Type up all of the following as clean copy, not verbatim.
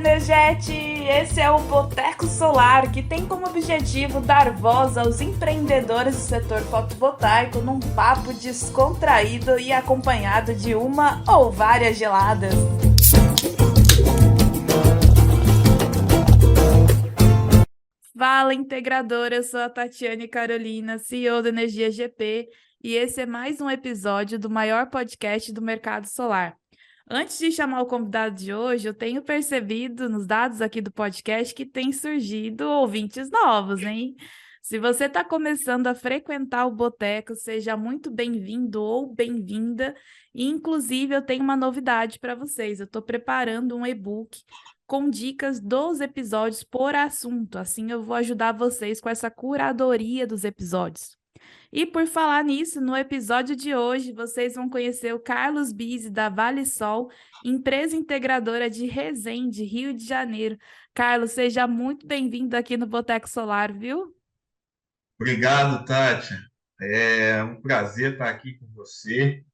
Energete! Esse é o Boteco Solar, que tem como objetivo dar voz aos empreendedores do setor fotovoltaico num papo descontraído e acompanhado de uma ou várias geladas. Fala, integradora! Eu sou a Tatiane Carolina, CEO da Energia GP, e esse é mais um episódio do maior podcast do mercado solar. Antes de chamar o convidado de hoje, eu tenho percebido nos dados aqui do podcast que tem surgido ouvintes novos, hein? Se você está começando a frequentar o Boteco, seja muito bem-vindo ou bem-vinda. E, inclusive, eu tenho uma novidade para vocês. Eu estou preparando um e-book com dicas dos episódios por assunto. Assim, eu vou ajudar vocês com essa curadoria dos episódios. E por falar nisso, no episódio de hoje, vocês vão conhecer o Carlos Bizzi, da Vale Sol, empresa integradora de Resende, Rio de Janeiro. Carlos, seja muito bem-vindo aqui no Boteco Solar, viu? Obrigado, Tati. É um prazer estar aqui com você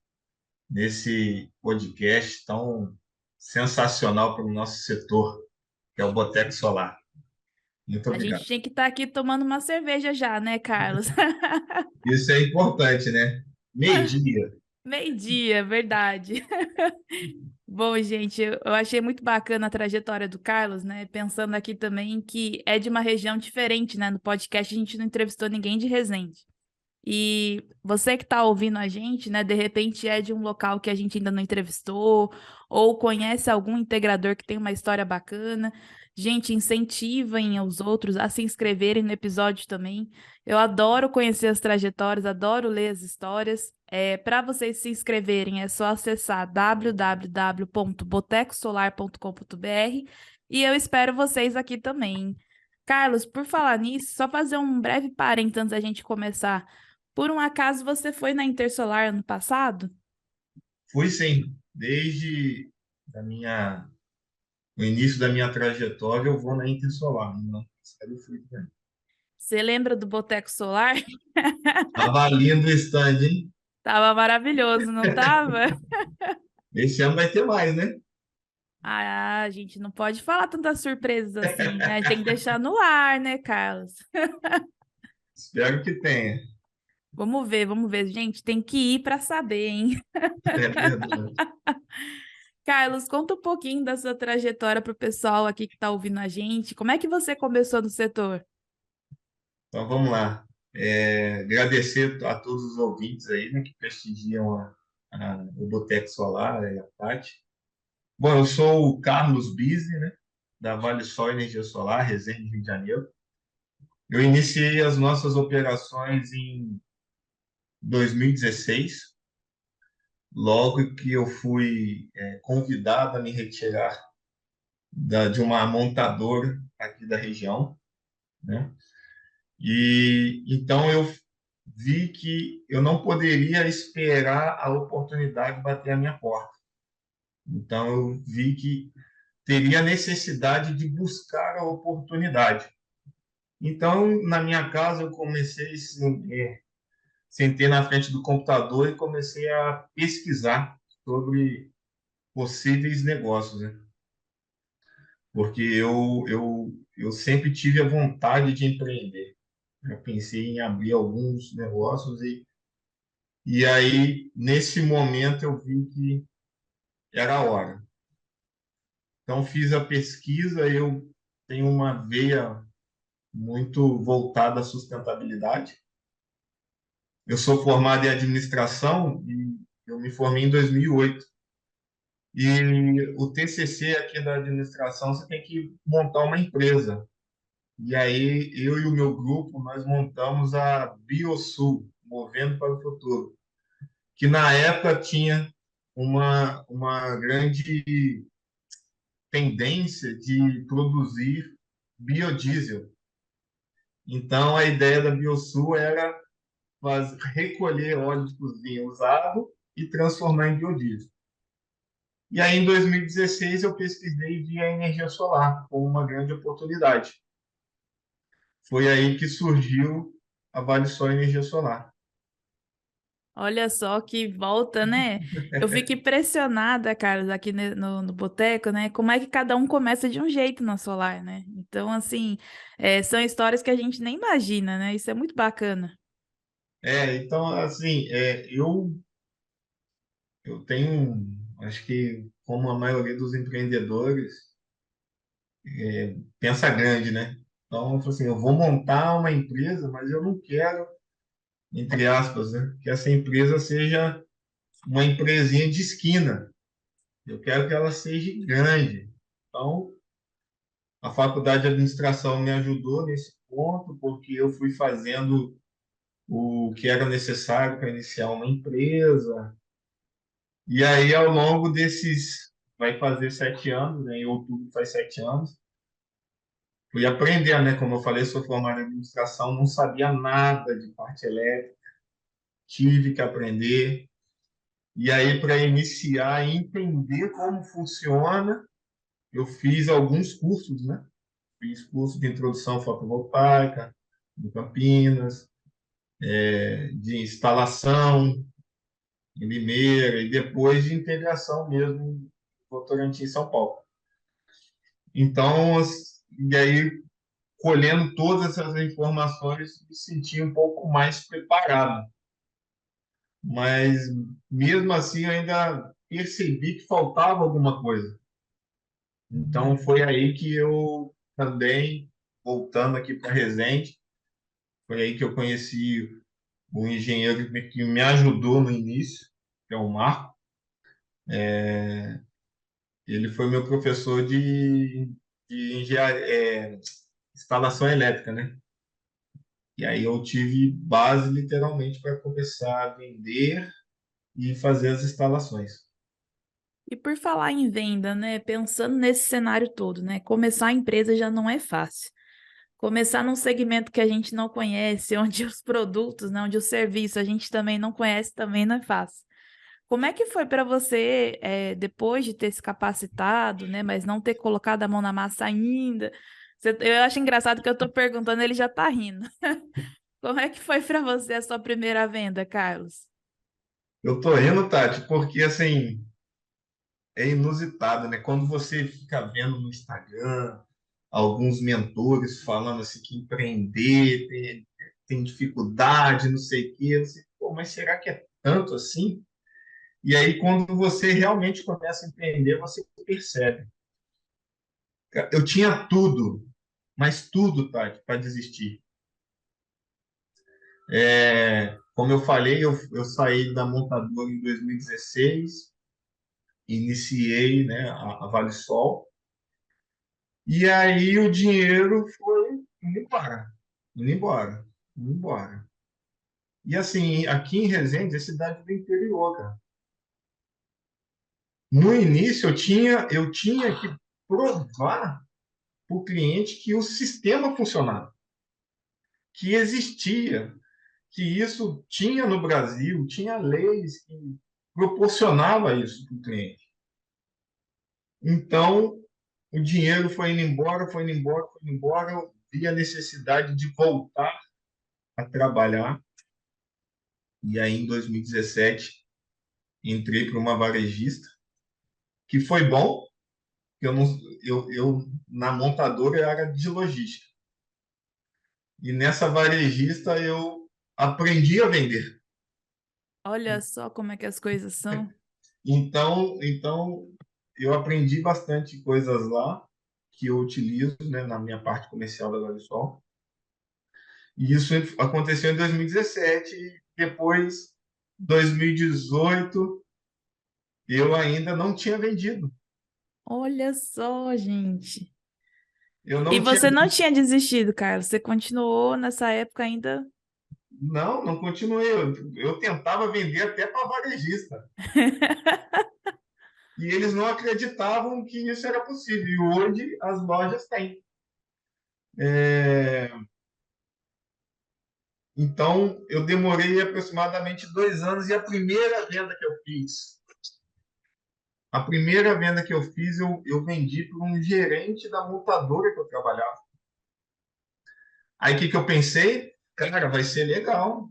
nesse podcast tão sensacional para o nosso setor, que é o Boteco Solar. Muito A gente obrigado. tinha que estar aqui tomando uma cerveja já, né, Carlos? Isso é importante, né? Meio-dia. Meio-dia, verdade. Bom, gente, eu achei muito bacana a trajetória do Carlos, né? Pensando aqui também que é de uma região diferente, né? No podcast a gente não entrevistou ninguém de Resende. E você que está ouvindo a gente, né, de repente é de um local que a gente ainda não entrevistou, ou conhece algum integrador que tem uma história bacana. Gente, incentivem os outros a se inscreverem no episódio também. Eu adoro conhecer as trajetórias, adoro ler as histórias. Para vocês se inscreverem, é só acessar www.botecosolar.com.br e eu espero vocês aqui também. Carlos, por falar nisso, só fazer um breve parênteses antes da gente começar. Por um acaso você foi na Intersolar ano passado? Fui sim. Desde o início da minha trajetória, eu vou na Intersolar. Não, eu fui também. Você lembra do Boteco Solar? Tava lindo o stand, hein? Tava maravilhoso, não tava? Esse ano vai ter mais, né? Ah, a gente não pode falar tantas surpresas assim, né? A gente tem que deixar no ar, né, Carlos? Espero que tenha. Vamos ver, vamos ver. Gente, tem que ir para saber, hein? É verdade. Carlos, conta um pouquinho da sua trajetória para o pessoal aqui que está ouvindo a gente. Como é que você começou no setor? Então vamos lá. Agradecer a todos os ouvintes aí, né, que prestigiam o Boteco Solar e a Tati. Bom, eu sou o Carlos Bizzi, né, da Vale Sol Energia Solar, Resende, Rio de Janeiro. Eu iniciei as nossas operações em 2016, logo que eu fui convidado a me retirar de uma montadora aqui da região, né? E então eu vi que eu não poderia esperar a oportunidade bater a minha porta. Então eu vi que teria necessidade de buscar a oportunidade. Então, na minha casa, eu comecei, sentei na frente do computador e comecei a pesquisar sobre possíveis negócios, né? Porque eu sempre tive a vontade de empreender. Eu pensei em abrir alguns negócios e aí, nesse momento, eu vi que era a hora. Então, fiz a pesquisa, eu tenho uma veia muito voltada à sustentabilidade. Eu sou formado em administração e eu me formei em 2008. E o TCC aqui da administração, você tem que montar uma empresa. E aí, eu e o meu grupo, nós montamos a BioSul, Movendo para o Futuro, que na época tinha uma grande tendência de produzir biodiesel. Então, a ideia da BioSul era recolher óleo de cozinha usado e transformar em biodiesel. E aí, em 2016, eu pesquisei e vi a energia solar como uma grande oportunidade. Foi aí que surgiu a Vale Sol Energia Solar. Olha só que volta, né? Eu fico impressionada, Carlos, aqui no boteco, né? Como é que cada um começa de um jeito na Solar, né? Então, assim, são histórias que a gente nem imagina, né? Isso é muito bacana. Então, assim, eu tenho, acho que como a maioria dos empreendedores, pensa grande, né? Então, eu falo assim, eu vou montar uma empresa, mas eu não quero, entre aspas, né, que essa empresa seja uma empresinha de esquina. Eu quero que ela seja grande. Então, a faculdade de administração me ajudou nesse ponto, porque eu fui fazendo o que era necessário para iniciar uma empresa. E aí, ao longo desses, vai fazer 7 anos, né? Em outubro faz 7 anos, fui aprender, né? Como eu falei, sou formado em administração, não sabia nada de parte elétrica, tive que aprender. E aí, para iniciar e entender como funciona, eu fiz alguns cursos, né? Fiz curso de introdução fotovoltaica, em Campinas, de instalação em Limeira, e depois de integração mesmo em Votorantim, em São Paulo. Então, e aí, colhendo todas essas informações, me senti um pouco mais preparado. Mas, mesmo assim, eu ainda percebi que faltava alguma coisa. Então, foi aí que eu também, voltando aqui para Resende, foi aí que eu conheci o engenheiro que me ajudou no início, que é o Marco. Ele foi meu professor de engenharia, instalação elétrica, né? E aí eu tive base literalmente para começar a vender e fazer as instalações. E por falar em venda, né? Pensando nesse cenário todo, né? Começar a empresa já não é fácil. Começar num segmento que a gente não conhece, onde os produtos, né, onde o serviço a gente também não conhece, também não é fácil. Como é que foi para você, depois de ter se capacitado, né, mas não ter colocado a mão na massa ainda? Eu acho engraçado que eu estou perguntando, ele já está rindo. Como é que foi para você a sua primeira venda, Carlos? Eu tô rindo, Tati, porque assim é inusitado, né? Quando você fica vendo no Instagram alguns mentores falando assim que empreender tem dificuldade, não sei o quê, você, pô, mas será que é tanto assim? E aí, quando você realmente começa a empreender, você percebe. Eu tinha tudo, mas tudo, Tati, para desistir. Como eu falei, eu saí da montadora em 2016, iniciei, né, a Vale Sol, e aí o dinheiro foi indo embora, indo embora, indo embora. E assim, aqui em Resende, é cidade do interior, cara. No início, eu tinha que provar para o cliente que o sistema funcionava, que existia, que isso tinha no Brasil, tinha leis que proporcionava isso para o cliente. Então, o dinheiro foi indo embora, foi indo embora, foi indo embora. Eu vi a necessidade de voltar a trabalhar. E aí, em 2017, entrei para uma varejista, que foi bom, que eu, não, na montadora eu era de logística. E nessa varejista eu aprendi a vender. Olha só como é que as coisas são. Então eu aprendi bastante coisas lá que eu utilizo, né, na minha parte comercial da Gavisol. E isso aconteceu em 2017. E depois, 2018, eu ainda não tinha vendido. Olha só, gente. Eu E não tinha. você não tinha desistido, Carlos? Você continuou nessa época ainda? Não continuei. Eu tentava vender até para varejista. E eles não acreditavam que isso era possível. E hoje as lojas têm. É, Então, eu demorei aproximadamente 2 anos e a primeira venda que eu fiz, eu vendi para um gerente da montadora que eu trabalhava. Aí, o que eu pensei? Cara, vai ser legal.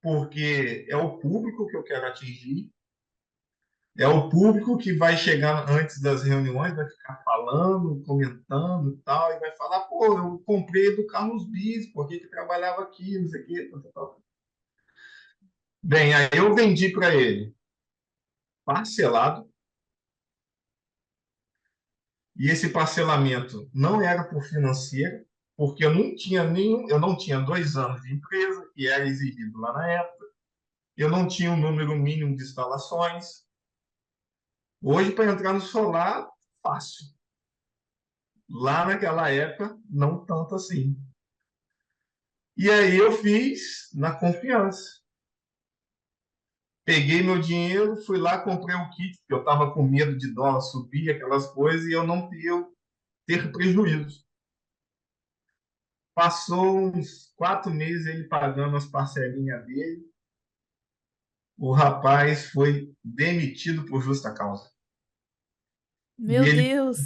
porque é o público que eu quero atingir, é o público que vai chegar antes das reuniões, vai ficar falando, comentando e tal, e vai falar, pô, eu comprei do Carlos Bispo, que trabalhava aqui, não sei o quê, tal, tal, tal. Bem, aí eu vendi para ele parcelado, e esse parcelamento não era por financeiro, porque eu não tinha 2 anos de empresa, que era exigido lá na época, eu não tinha um número mínimo de instalações. Hoje, para entrar no solar, fácil. Lá naquela época, não tanto assim. E aí eu fiz na confiança. Peguei meu dinheiro, fui lá, comprei um kit, porque eu estava com medo de dólar subir, aquelas coisas, e eu não ter prejuízo. Passou uns 4 meses ele pagando as parcelinhas dele. O rapaz foi demitido por justa causa. E Meu ele, Deus.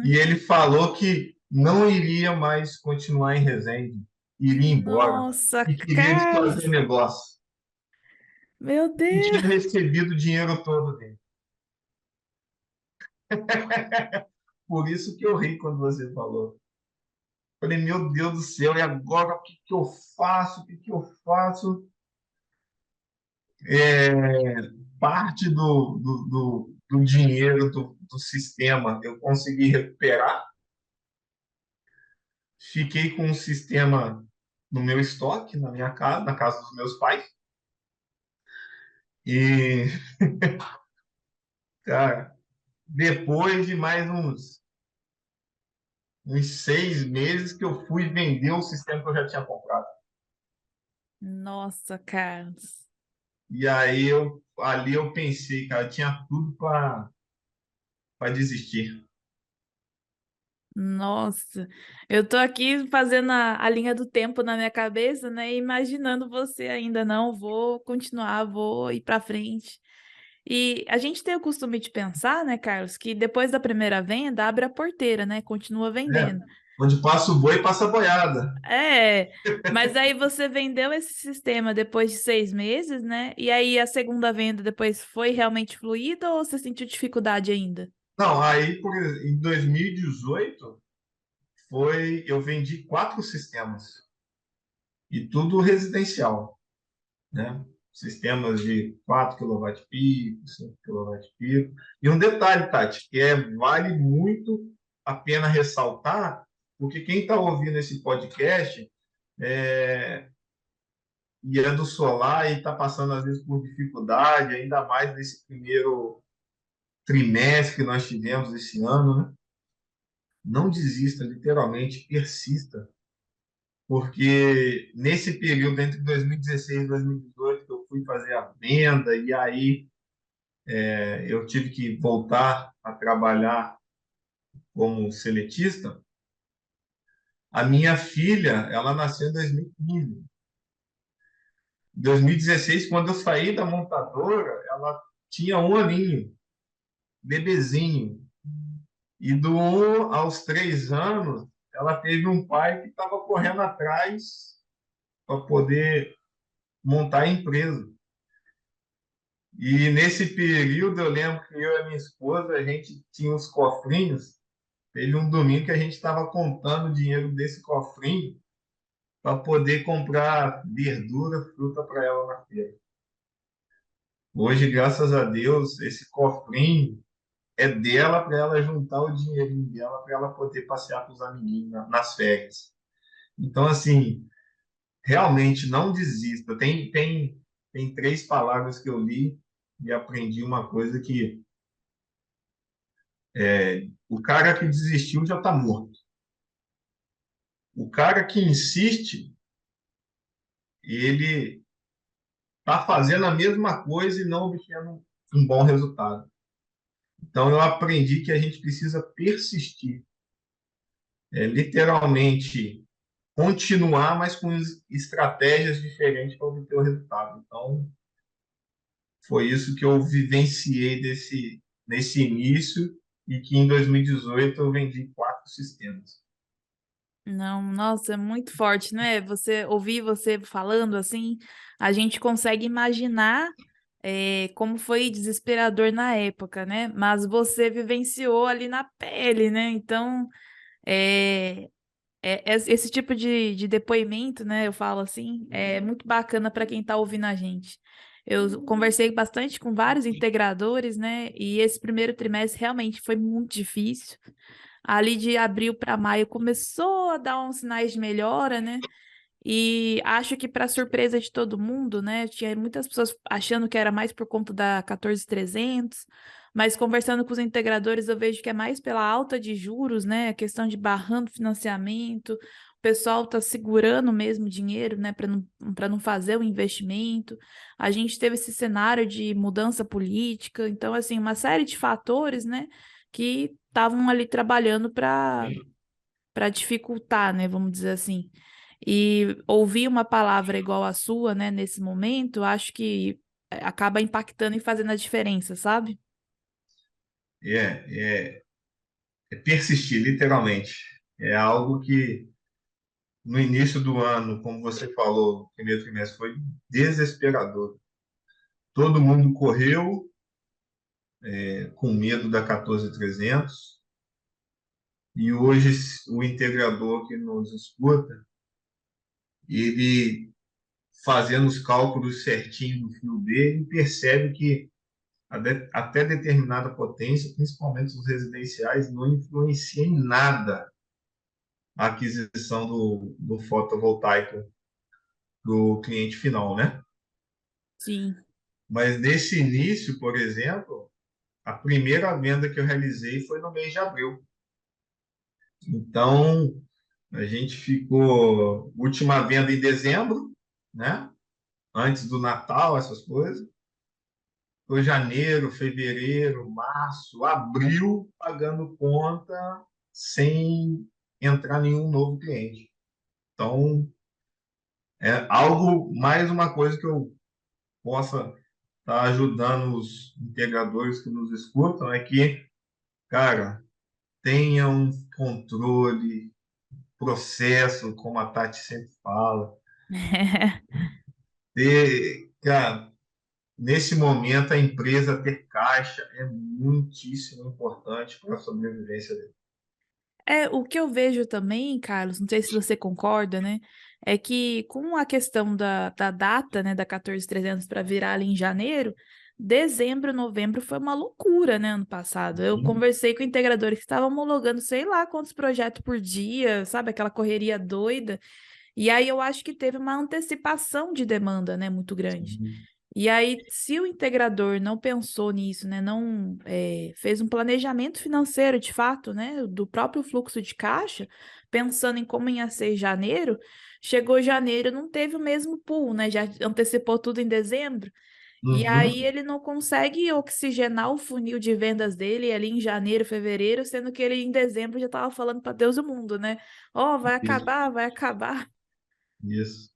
e ele falou que não iria mais continuar em Resende, iria embora Nossa, e queria desfazer Carlos. negócio. Meu E tinha Deus. recebido o dinheiro todo dele. Por isso que eu ri quando você falou. Falei, meu Deus do céu, e agora o que que eu faço? O que que eu faço? É, parte do dinheiro do sistema eu consegui recuperar. Fiquei com o sistema no meu estoque, na minha casa, na casa dos meus pais. E, cara, depois de mais uns 6 meses que eu fui vender o sistema que eu já tinha comprado. Nossa, Carlos. E aí ali eu pensei, cara, eu tinha tudo para desistir. Nossa, eu tô aqui fazendo a linha do tempo na minha cabeça, né? E imaginando você ainda não, vou continuar, vou ir pra frente. E a gente tem o costume de pensar, né, Carlos, que depois da primeira venda, abre a porteira, né? Continua É, vendendo. onde passa o boi, passa a boiada. É, mas aí você vendeu esse sistema depois de 6 meses, né? E aí a segunda venda depois foi realmente fluida ou você sentiu dificuldade ainda? Não, aí em 2018 eu vendi 4 sistemas e tudo residencial, né? Sistemas de 4 kW-pico, 5 kW-pico. E um detalhe, Tati, que vale muito a pena ressaltar, porque quem está ouvindo esse podcast é, e é do solar e está passando, às vezes, por dificuldade, ainda mais nesse primeiro trimestre que nós tivemos esse ano, né? Não desista, literalmente, persista, porque nesse período entre 2016 e 2018 que eu fui fazer a venda e aí eu tive que voltar a trabalhar como seletista. A minha filha, ela nasceu em 2015. Em 2016, quando eu saí da montadora, ela tinha 1 aninho, bebezinho. E do 1 aos 3 anos, ela teve um pai que estava correndo atrás para poder montar a empresa. E nesse período, eu lembro que eu e a minha esposa, a gente tinha os cofrinhos. Teve um domingo que a gente estava contando o dinheiro desse cofrinho para poder comprar verdura, fruta para ela na feira. Hoje, graças a Deus, esse cofrinho é dela para ela juntar o dinheirinho dela para ela poder passear com os amiguinhos nas férias. Então, assim, realmente não desista. Tem 3 palavras que eu li e aprendi uma coisa que o cara que desistiu já está morto. O cara que insiste, ele está fazendo a mesma coisa e não obtendo um bom resultado. Então, eu aprendi que a gente precisa persistir, literalmente continuar, mas com estratégias diferentes para obter o resultado. Então, foi isso que eu vivenciei nesse início e que em 2018 eu vendi 4 sistemas. Não, nossa, é muito forte, né? Você ouvir você falando assim, a gente consegue imaginar como foi desesperador na época, né? Mas você vivenciou ali na pele, né? Então, é, esse tipo de depoimento, né? Eu falo assim, é muito bacana para quem está ouvindo a gente. Eu conversei bastante com vários integradores, né? E esse primeiro trimestre realmente foi muito difícil. Ali de abril para maio começou a dar uns sinais de melhora, né? E acho que para surpresa de todo mundo, né? Tinha muitas pessoas achando que era mais por conta da 14.300, mas conversando com os integradores eu vejo que é mais pela alta de juros, né? A questão de barrando financiamento, o pessoal está segurando mesmo dinheiro, né? Para não fazer o investimento. A gente teve esse cenário de mudança política, então, assim, uma série de fatores, né? Que estavam ali trabalhando para dificultar, né? Vamos dizer assim. E ouvir uma palavra igual a sua, né, nesse momento, acho que acaba impactando e fazendo a diferença, sabe? É, é, é persistir, literalmente. É algo que no início do ano, como você falou, o primeiro trimestre foi desesperador. Todo mundo correu, com medo da 14.300 e hoje o integrador que nos escuta, ele fazendo os cálculos certinho do fio dele, percebe que até determinada potência, principalmente os residenciais, não influencia em nada a aquisição do fotovoltaico do cliente final, né? Sim. Mas nesse início, por exemplo, a primeira venda que eu realizei foi no mês de abril. Então, a gente ficou última venda em dezembro, né? Antes do Natal, essas coisas. Foi janeiro, fevereiro, março, abril, pagando conta sem entrar nenhum novo cliente. Então, é algo, mais uma coisa que eu possa estar ajudando os integradores que nos escutam é que, cara, tenha um controle, processo, como a Tati sempre fala. Cara, nesse momento, a empresa ter caixa é muitíssimo importante para a sobrevivência dele. O que eu vejo também, Carlos, não sei se você concorda, né? É que com a questão da data, né, da 14.300 para virar ali em janeiro, dezembro, novembro foi uma loucura, né, ano passado. Eu conversei com integradores que estavam homologando sei lá quantos projetos por dia, sabe, aquela correria doida. E aí eu acho que teve uma antecipação de demanda, né, muito grande. E aí, se o integrador não pensou nisso, né, não fez um planejamento financeiro de fato, né, do próprio fluxo de caixa, pensando em como ia ser janeiro, chegou janeiro, não teve o mesmo pool, né, já antecipou tudo em dezembro, e aí Uhum. ele não consegue oxigenar o funil de vendas dele ali em janeiro, fevereiro, sendo que ele em dezembro já estava falando para Deus e o mundo, né? Ó, vai Isso, acabar, vai acabar. isso.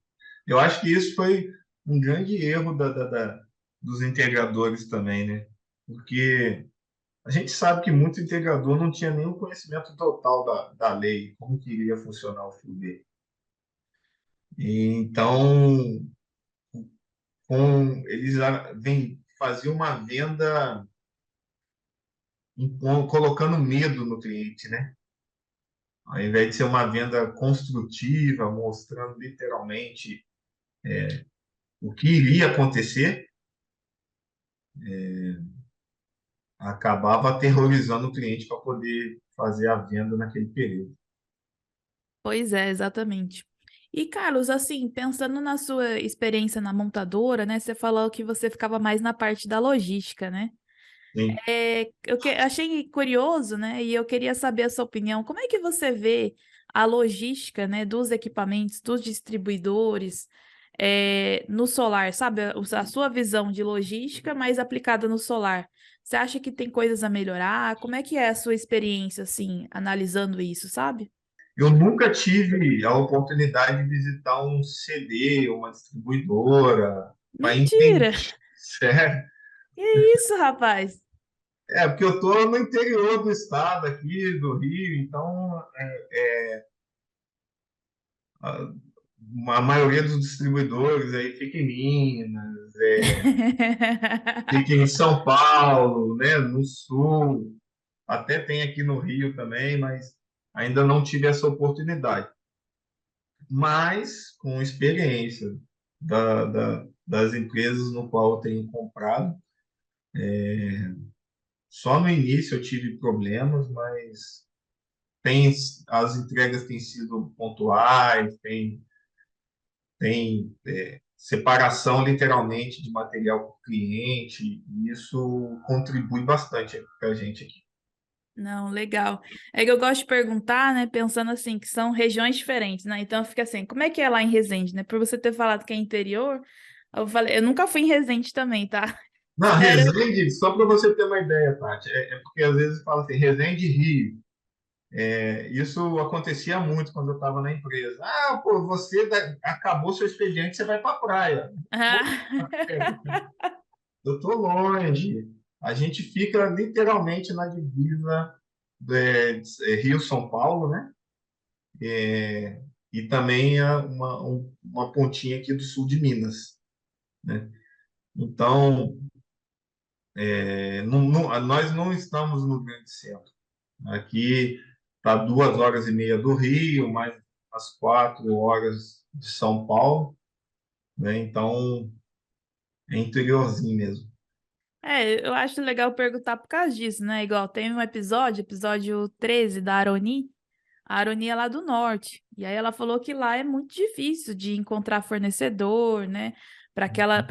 Eu acho que isso foi um grande erro dos integradores também, né? Porque a gente sabe que muito integrador não tinha nenhum conhecimento total da lei, como que iria funcionar o fio dele. Então, eles faziam uma venda colocando medo no cliente, né? Ao invés de ser uma venda construtiva, mostrando literalmente o que iria acontecer, acabava aterrorizando o cliente para poder fazer a venda naquele período. Pois é, exatamente. E, Carlos, assim, pensando na sua experiência na montadora, né? Você falou que você ficava mais na parte da logística, né? Sim. Achei curioso, né? E eu queria saber a sua opinião. Como é que você vê a logística, né, dos equipamentos, dos distribuidores, no solar, sabe? A sua visão de logística, mas aplicada no solar. Você acha que tem coisas a melhorar? Como é que é a sua experiência, assim, analisando isso, sabe? Eu nunca tive a oportunidade de visitar um CD, uma distribuidora, para Mentira! entender. Sério? Que isso, rapaz? Porque eu estou no interior do estado aqui, do Rio, então a, a maioria dos distribuidores aí fica em Minas, fica em São Paulo, né, no Sul, até tem aqui no Rio também, mas ainda não tive essa oportunidade. Mas com experiência das empresas no qual eu tenho comprado, só no início eu tive problemas, mas tem, as entregas têm sido pontuais, tem separação literalmente de material para o cliente, e isso contribui bastante para a gente aqui. Não, legal. É que eu gosto de perguntar, né, pensando assim, que são regiões diferentes, né? Então fica assim, como é que é lá em Resende, né? Por você ter falado que é interior, eu falei, eu nunca fui em Resende também, tá? Na Espero. Resende, só para você ter uma ideia, Tati, é porque às vezes fala assim, Resende Rio. Isso acontecia muito quando eu estava na empresa. Ah, pô, acabou seu expediente, você vai para a praia. Eu estou longe. A gente fica literalmente na divisa Rio-São Paulo, né? E também uma pontinha aqui do sul de Minas, né? Então, nós não estamos no grande centro. Aqui está 2 horas e meia do Rio, mais as 4 horas de São Paulo, né? Então, é interiorzinho mesmo. É, eu acho legal perguntar por causa disso, né? Igual tem um episódio 13 da Aroni. A Aroni é lá do norte. E aí ela falou que lá é muito difícil de encontrar fornecedor, né? Para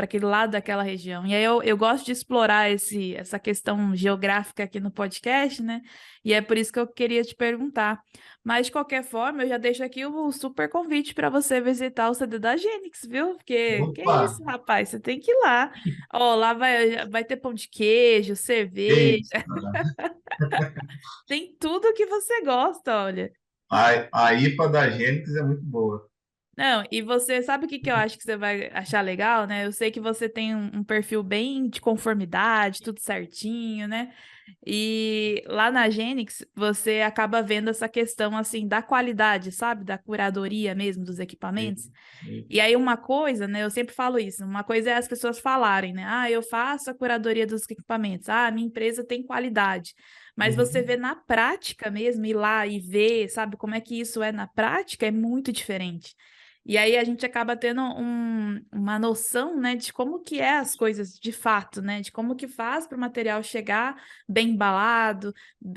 aquele lado daquela região. E aí eu gosto de explorar essa questão geográfica aqui no podcast, né? E é por isso que eu queria te perguntar. Mas, de qualquer forma, eu já deixo aqui o super convite para você visitar o CD da Gênix, viu? Porque, que Opa! isso, rapaz, você tem que ir lá. Ó, lá vai ter pão de queijo, cerveja, Eita! tem tudo que você gosta, olha. A IPA da Gênix é muito boa. Não, e você sabe o que que eu acho que você vai achar legal, né? Eu sei que você tem um perfil bem de conformidade, tudo certinho, né? E lá na Genix, você acaba vendo essa questão, assim, da qualidade, sabe? Da curadoria mesmo dos equipamentos. Sim, sim. E aí uma coisa, né? Eu sempre falo isso, uma coisa é as pessoas falarem, né? Ah, eu faço a curadoria dos equipamentos. Ah, minha empresa tem qualidade. Mas você vê Uhum. na prática mesmo, ir lá e ver, sabe, como é que isso é na prática, é muito diferente. E aí a gente acaba tendo uma noção, né, de como que é as coisas de fato, né, de como que faz para o material chegar bem embalado,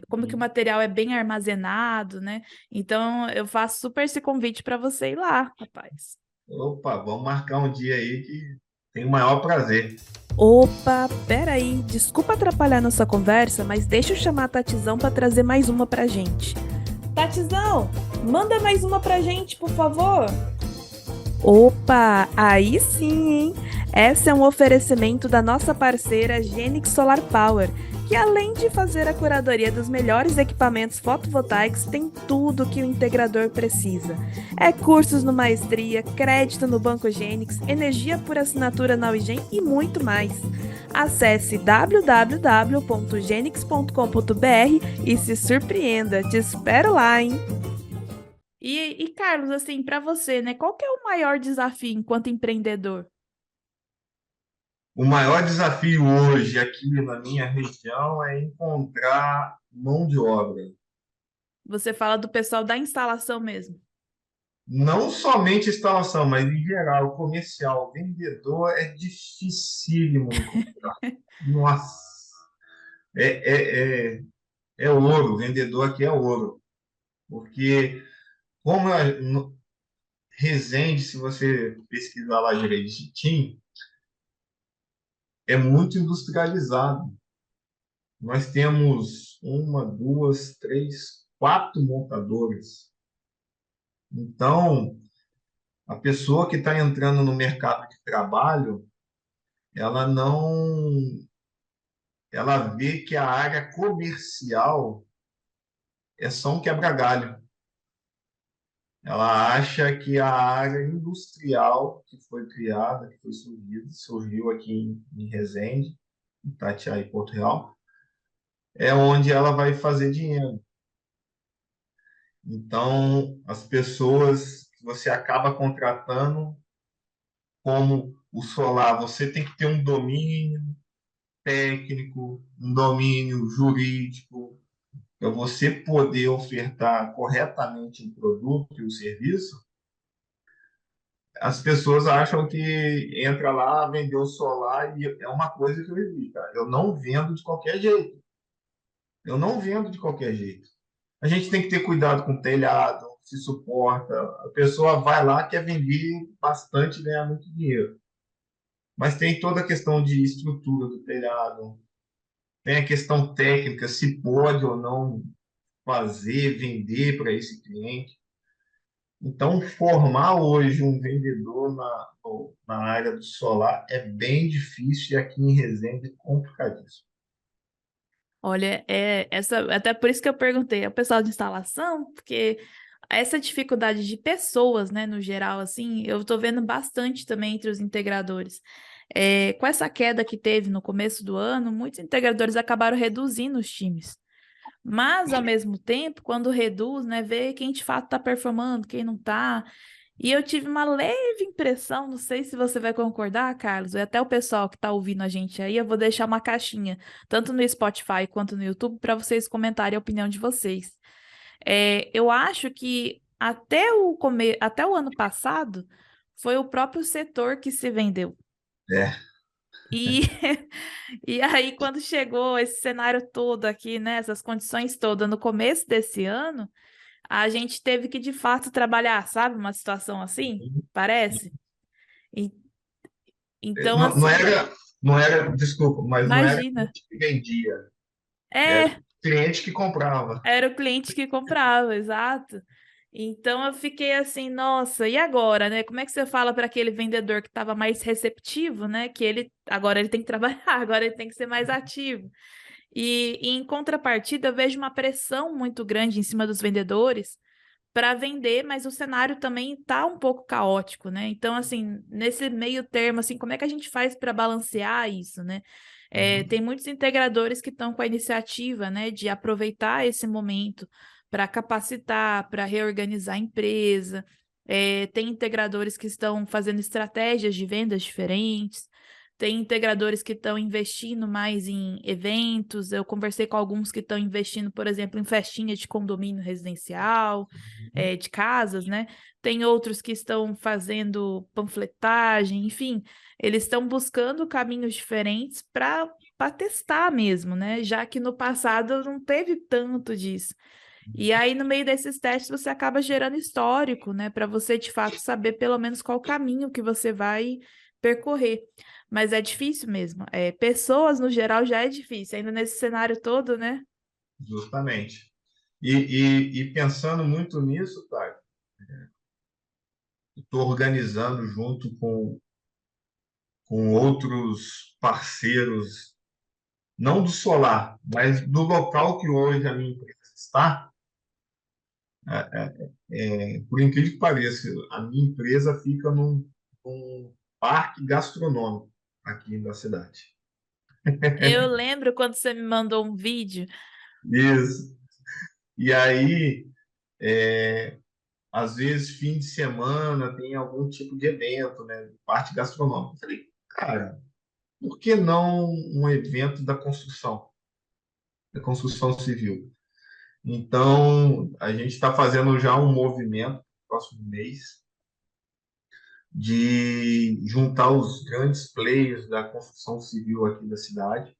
como que o Sim. material é bem armazenado, né? Então eu faço super esse convite para você ir lá, rapaz. Opa, vamos marcar um dia aí que tem o maior prazer. Opa, peraí, desculpa atrapalhar nossa conversa, mas deixa eu chamar a Tatizão para trazer mais uma pra gente. Tatizão, manda mais uma pra gente, por favor. Opa, aí sim, hein? Essa é um oferecimento da nossa parceira Genix Solar Power, que além de fazer a curadoria dos melhores equipamentos fotovoltaicos, tem tudo o que o integrador precisa. É cursos no Maestria, crédito no Banco Genix, energia por assinatura na Ugen e muito mais. Acesse www.genix.com.br e se surpreenda. Te espero lá, hein? Carlos, assim, para você, né? Qual que é o maior desafio enquanto empreendedor? O maior desafio hoje aqui na minha região é encontrar mão de obra. Você fala do pessoal da instalação mesmo. Não somente instalação, mas em geral, comercial, vendedor é dificílimo encontrar. Nossa, é, é, é, é ouro, vendedor aqui é ouro. Porque como Resende, se você pesquisar lá direitinho, é muito industrializado. Nós temos uma, duas, três, quatro montadoras. Então, a pessoa que está entrando no mercado de trabalho, ela não, ela vê que a área comercial é só um quebra-galho. Ela acha que a área industrial que foi criada, que foi surgiu aqui em Resende, em Itatiaia e Porto Real, é onde ela vai fazer dinheiro. Então, as pessoas que você acaba contratando, como o solar, você tem que ter um domínio técnico, um domínio jurídico, para você poder ofertar corretamente o produto e o serviço. As pessoas acham que entra lá, vendeu solar, e é uma coisa que eu vi, cara. Eu não vendo de qualquer jeito. Eu não vendo de qualquer jeito. A gente tem que ter cuidado com o telhado, se suporta. A pessoa vai lá, quer vender bastante e ganhar muito dinheiro. Mas tem toda a questão de estrutura do telhado, tem a questão técnica, se pode ou não fazer, vender para esse cliente. Então, formar hoje um vendedor na área do solar é bem difícil e aqui em Resende é complicadíssimo. Olha, até por isso que eu perguntei ao pessoal de instalação, porque essa dificuldade de pessoas, né, no geral, assim, eu tô vendo bastante também entre os integradores. Com essa queda que teve no começo do ano, muitos integradores acabaram reduzindo os times. Mas, ao mesmo tempo, quando reduz, né, vê quem de fato está performando, quem não está. E eu tive uma leve impressão, não sei se você vai concordar, Carlos, e até o pessoal que está ouvindo a gente aí, eu vou deixar uma caixinha, tanto no Spotify quanto no YouTube, para vocês comentarem a opinião de vocês. Eu acho que até o ano passado foi o próprio setor que se vendeu. É, E, e aí, quando chegou esse cenário todo aqui, né, essas condições todas no começo desse ano, a gente teve que de fato trabalhar, sabe? Uma situação assim, parece. E- então, não, não assim, era, não era, desculpa, mas não era imagina. cliente que vendia, era É, cliente que comprava. era o cliente que comprava, exato. Então eu fiquei assim, nossa, e agora, né? Como é que você fala para aquele vendedor que estava mais receptivo, né? Que ele agora ele tem que trabalhar, agora ele tem que ser mais ativo. E em contrapartida, eu vejo uma pressão muito grande em cima dos vendedores para vender, mas o cenário também está um pouco caótico, né? Então, assim, nesse meio termo, assim, como é que a gente faz para balancear isso, né? Tem Uhum. muitos integradores que estão com a iniciativa, né, de aproveitar esse momento para capacitar, para reorganizar a empresa. Tem integradores que estão fazendo estratégias de vendas diferentes. Tem integradores que estão investindo mais em eventos. Eu conversei com alguns que estão investindo, por exemplo, em festinha de condomínio residencial, de casas, né? Tem outros que estão fazendo panfletagem, enfim, eles estão buscando caminhos diferentes para testar mesmo, né? Já que no passado não teve tanto disso. E aí, no meio desses testes, você acaba gerando histórico, né? Para você, de fato, saber pelo menos qual caminho que você vai percorrer. Mas é difícil mesmo. Pessoas, no geral, já é difícil, ainda nesse cenário todo, né? Justamente. E pensando muito nisso, tá? Estou organizando junto com outros parceiros, não do solar, mas do local que hoje a minha empresa está. Por incrível que pareça, a minha empresa fica num parque gastronômico aqui na cidade. Eu lembro quando você me mandou um vídeo. Isso. E aí, às vezes, fim de semana, tem algum tipo de evento, né? Parte gastronômica. Eu falei, cara, por que não um evento da construção civil? Então, a gente está fazendo já um movimento no próximo mês de juntar os grandes players da construção civil aqui da cidade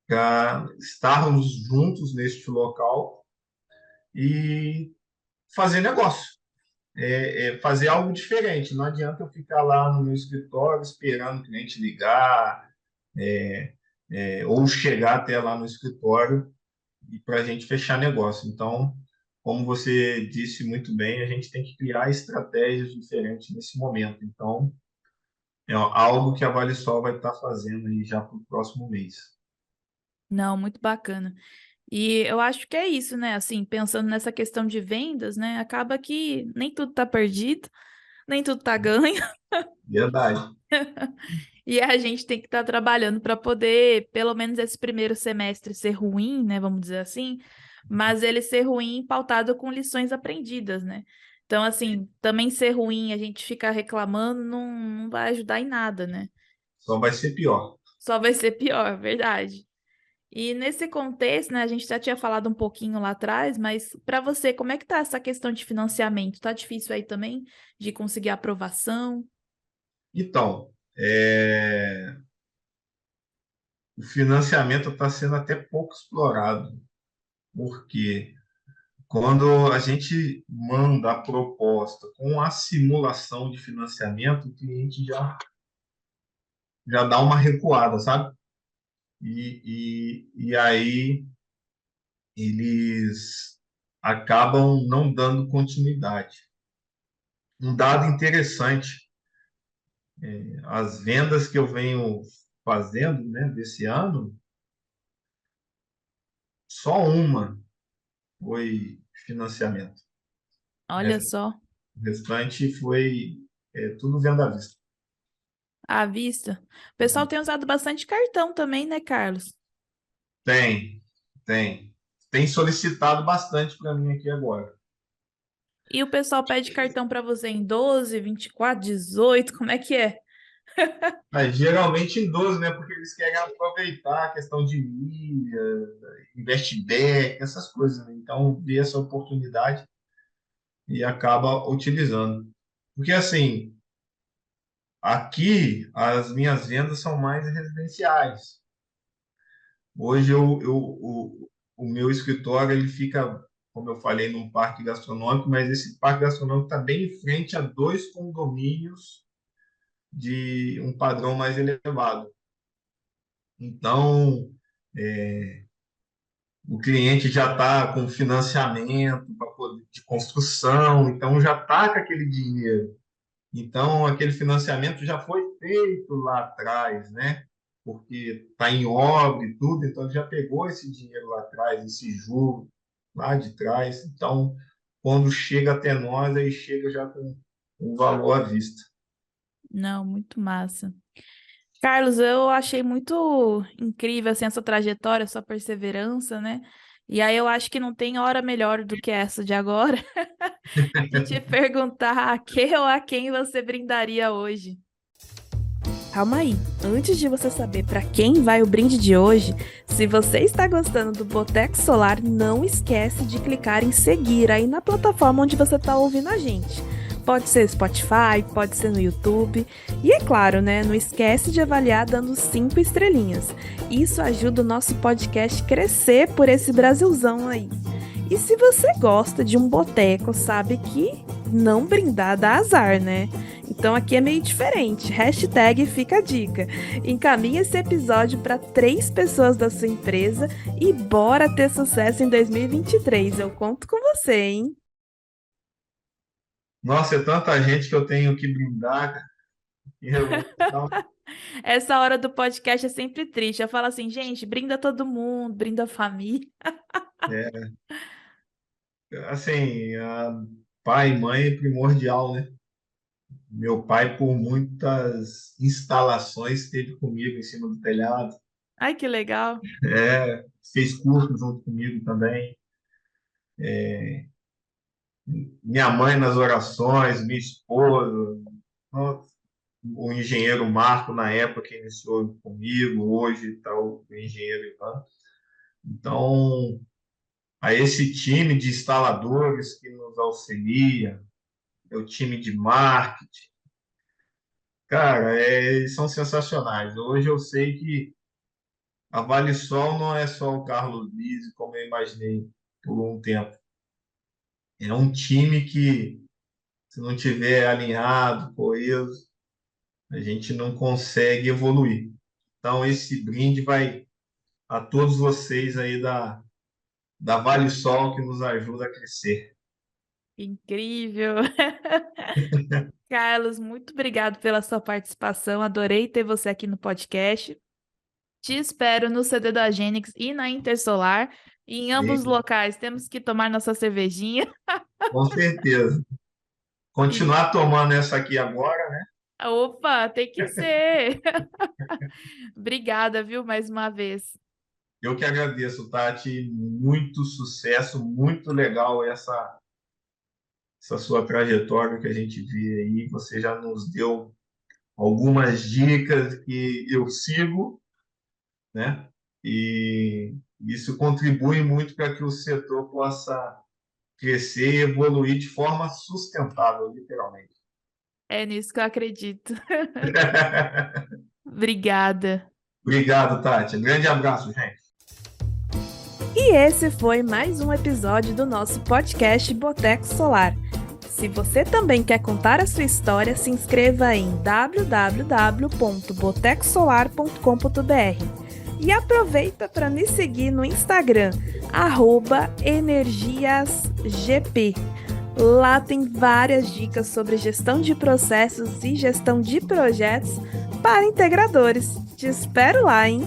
para estarmos juntos neste local e fazer negócio, fazer algo diferente. Não adianta eu ficar lá no meu escritório esperando o cliente ligar, ou chegar até lá no escritório e para a gente fechar negócio. Então, como você disse muito bem, a gente tem que criar estratégias diferentes nesse momento. Então, é algo que a Vale Sol vai estar fazendo aí já para o próximo mês. Não, muito bacana. E eu acho que é isso, né? Assim, pensando nessa questão de vendas, né? Acaba que nem tudo tá perdido, nem tudo tá ganho. Verdade. E a gente tem que estar trabalhando para poder, pelo menos esse primeiro semestre, ser ruim, né? Vamos dizer assim, mas ele ser ruim pautado com lições aprendidas, né? Então, assim, também ser ruim, a gente ficar reclamando, não vai ajudar em nada, né? Só vai ser pior. Só vai ser pior, verdade. E nesse contexto, né, a gente já tinha falado um pouquinho lá atrás, mas para você, como é que tá essa questão de financiamento? Tá difícil aí também de conseguir aprovação? Então, o financiamento está sendo até pouco explorado, porque quando a gente manda a proposta com a simulação de financiamento, o cliente já dá uma recuada, sabe? E aí eles acabam não dando continuidade. Um dado interessante, as vendas que eu venho fazendo, né, desse ano, só uma foi financiamento. Olha só, O restante foi tudo venda à vista. à vista. O pessoal tem usado bastante cartão também, né, Carlos? Tem, tem. Tem solicitado bastante para mim aqui agora. E o pessoal pede cartão para você em 12, 24, 18, como é que é? Mas, geralmente em 12, né? Porque eles querem aproveitar a questão de milha, investback, essas coisas, né? Então, vê essa oportunidade e acaba utilizando. Porque, assim, aqui as minhas vendas são mais residenciais. Hoje o meu escritório ele fica, como eu falei, num parque gastronômico, mas esse parque gastronômico está bem em frente a dois condomínios de um padrão mais elevado. Então, o cliente já está com financiamento de construção, então já está com aquele dinheiro. Então, aquele financiamento já foi feito lá atrás, né? Porque está em obra e tudo, então ele já pegou esse dinheiro lá atrás, esse juro lá de trás. Então, quando chega até nós, aí chega já com o valor à vista. Não, muito massa. Carlos, eu achei muito incrível assim, essa trajetória, sua perseverança, né? E aí eu acho que não tem hora melhor do que essa de agora de te perguntar a que ou a quem você brindaria hoje. Calma aí, antes de você saber para quem vai o brinde de hoje, se você está gostando do Boteco Solar, não esquece de clicar em seguir aí na plataforma onde você está ouvindo a gente. Pode ser Spotify, pode ser no YouTube. E é claro, né? Não esquece de avaliar dando 5 estrelinhas. Isso ajuda o nosso podcast crescer por esse Brasilzão aí. E se você gosta de um boteco, sabe que não brindar dá azar, né? Então aqui é meio diferente. Hashtag fica a dica. Encaminhe esse episódio para 3 pessoas da sua empresa e bora ter sucesso em 2023. Eu conto com você, hein? Nossa, é tanta gente que eu tenho que brindar, cara. E eu vou dar Essa hora do podcast é sempre triste. Eu falo assim, gente, brinda todo mundo, brinda a família. assim, pai e mãe é primordial, né? Meu pai, por muitas instalações, esteve comigo em cima do telhado. Ai, que legal. Fez curso junto comigo também. Minha mãe nas orações, minha esposa, o engenheiro Marco, na época, que iniciou comigo, hoje está o engenheiro Ivan. Então, a esse time de instaladores que nos auxilia, o time de marketing, cara, eles são sensacionais. Hoje eu sei que a Valisol não é só o Carlos Lise, como eu imaginei por um tempo. É um time que, se não tiver alinhado, coeso, a gente não consegue evoluir. Então, esse brinde vai a todos vocês aí da Valisol que nos ajuda a crescer. Incrível. Carlos, muito obrigado pela sua participação. Adorei ter você aqui no podcast. Te espero no CD da Gênix e na Intersolar. E em ambos os E, locais temos que tomar nossa cervejinha. com certeza. E, Continuar tomando essa aqui agora, né? opa, tem que ser. Obrigada, viu, mais uma vez. Eu que agradeço, Tati. Muito sucesso, muito legal essa sua trajetória que a gente vê aí, você já nos deu algumas dicas que eu sigo, né? E isso contribui muito para que o setor possa crescer e evoluir de forma sustentável, literalmente. É nisso que eu acredito. Obrigada. Obrigado, Tati. Grande abraço, gente. E esse foi mais um episódio do nosso podcast Boteco Solar. Se você também quer contar a sua história, se inscreva em www.botecosolar.com.br e aproveita para me seguir no Instagram, @energiasgp. Lá tem várias dicas sobre gestão de processos e gestão de projetos para integradores. Te espero lá, hein?